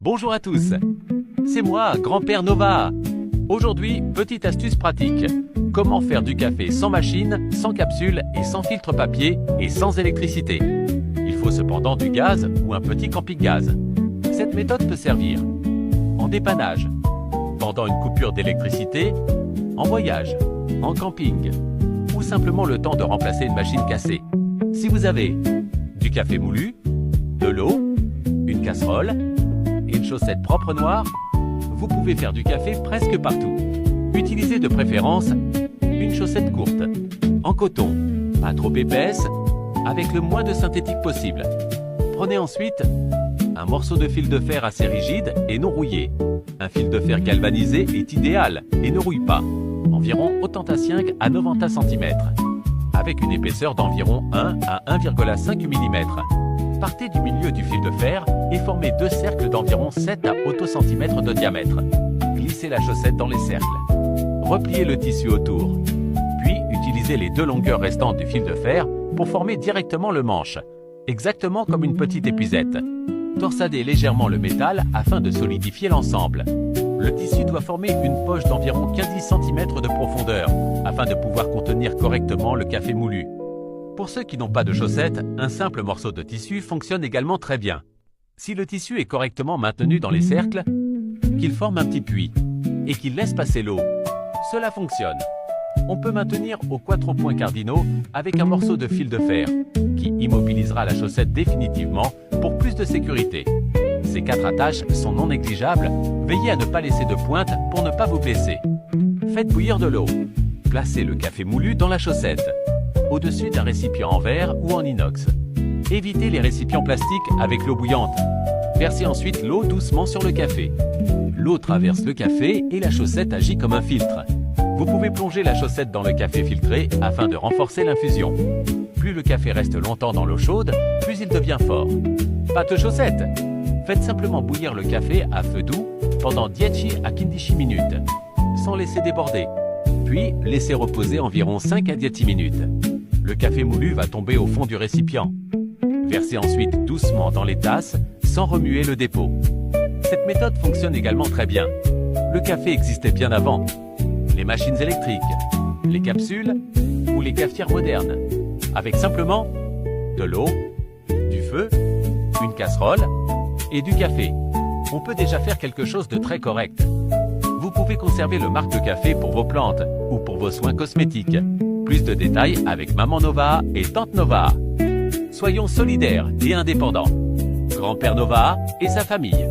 Bonjour à tous, c'est moi, Grand-Père Nova. Aujourd'hui, petite astuce pratique. Comment faire du café sans machine, sans capsule et sans filtre papier et sans électricité. Il faut cependant du gaz ou un petit camping-gaz. Cette méthode peut servir en dépannage, pendant une coupure d'électricité, en voyage, en camping ou simplement le temps de remplacer une machine cassée. Si vous avez du café moulu, de l'eau, une casserole et une chaussette propre noire, vous pouvez faire du café presque partout. Utilisez de préférence une chaussette courte, en coton, pas trop épaisse, avec le moins de synthétique possible. Prenez ensuite un morceau de fil de fer assez rigide et non rouillé. Un fil de fer galvanisé est idéal et ne rouille pas, environ 85 à 90 cm, avec une épaisseur d'environ 1 à 1,5 mm. Partez du milieu du fil de fer et formez deux cercles d'environ 7 à 8 cm de diamètre. Glissez la chaussette dans les cercles. Repliez le tissu autour. Puis utilisez les deux longueurs restantes du fil de fer pour former directement le manche, exactement comme une petite épuisette. Torsadez légèrement le métal afin de solidifier l'ensemble. Le tissu doit former une poche d'environ 15 cm de profondeur afin de pouvoir contenir correctement le café moulu. Pour ceux qui n'ont pas de chaussettes, un simple morceau de tissu fonctionne également très bien. Si le tissu est correctement maintenu dans les cercles, qu'il forme un petit puits et qu'il laisse passer l'eau, cela fonctionne. On peut maintenir aux 4 points cardinaux avec un morceau de fil de fer qui immobilisera la chaussette définitivement pour plus de sécurité. Ces 4 attaches sont non négligeables, veillez à ne pas laisser de pointe pour ne pas vous blesser. Faites bouillir de l'eau. Placez le café moulu dans la chaussette, au-dessus d'un récipient en verre ou en inox. Évitez les récipients plastiques avec l'eau bouillante. Versez ensuite l'eau doucement sur le café. L'eau traverse le café et la chaussette agit comme un filtre. Vous pouvez plonger la chaussette dans le café filtré afin de renforcer l'infusion. Plus le café reste longtemps dans l'eau chaude, plus il devient fort. Pas de chaussette. Faites simplement bouillir le café à feu doux pendant 10 à 15 minutes, sans laisser déborder. Puis, laissez reposer environ 5 à 10 minutes. Le café moulu va tomber au fond du récipient. Versez ensuite doucement dans les tasses, sans remuer le dépôt. Cette méthode fonctionne également très bien. Le café existait bien avant. Les machines électriques, les capsules ou les cafetières modernes. Avec simplement de l'eau, du feu, une casserole et du café. On peut déjà faire quelque chose de très correct. Vous pouvez conserver le marc de café pour vos plantes ou pour vos soins cosmétiques. Plus de détails avec Maman Nova et Tante Nova. Soyons solidaires et indépendants. Grand-Père Nova et sa famille.